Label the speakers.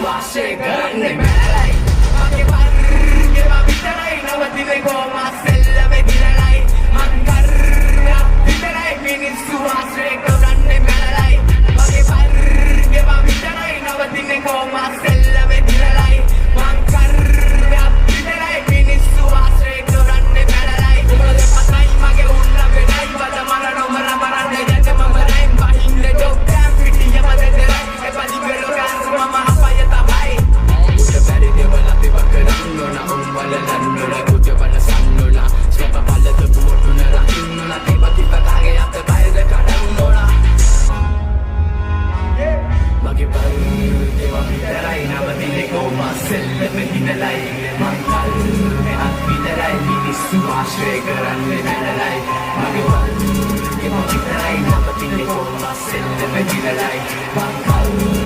Speaker 1: වාසය කරන්නේ මැලලයි මගේ වර්ගෙම විතරයි නවතිනේ කොහොම සෙල්ලමේ දිනලයි මං කරා විතරයි මිනිස්සු වාසය කරන්නේ මැලලයි මගේ වර්ගෙම විතරයි නවතිනේ කොහොම සෙල්ලමේ දිනලයි මං කරා විතරයි මිනිස්සු වාසය කරන්නේ මැලලයි උඹල පතයි මගේ උන්න වෙනයි වද මරන උඹල මරන්නේ යන්න මම බරයි බහින්න ජොබ් කැම් පිටියම දෙදරයි එපලි වෙලෝ ගාන්ස් මම අපය තමයි උඩ බැරි දේවල් අපි වකරන්න ඕන උඹල ලන්නෝන කුජ බල සන්නෝන ස්කප පල්ලත පුවටුන රකින්නෝන තේපති පතාගේ අපේ බයද කඩන්න ඕන මගේ බරුදේව විතරයි නවතිනේ කොහොම සෙල්ලමේ දිනලයි මං කල්නේ අත් විතරයි මිනිස්සු ආශ්‍රය කරන්නේ නැලලයි මගේ බරුදේව විතරයි නවතිනේ කොහොම සෙල්ලමේ දිනලයි මං කල්නේ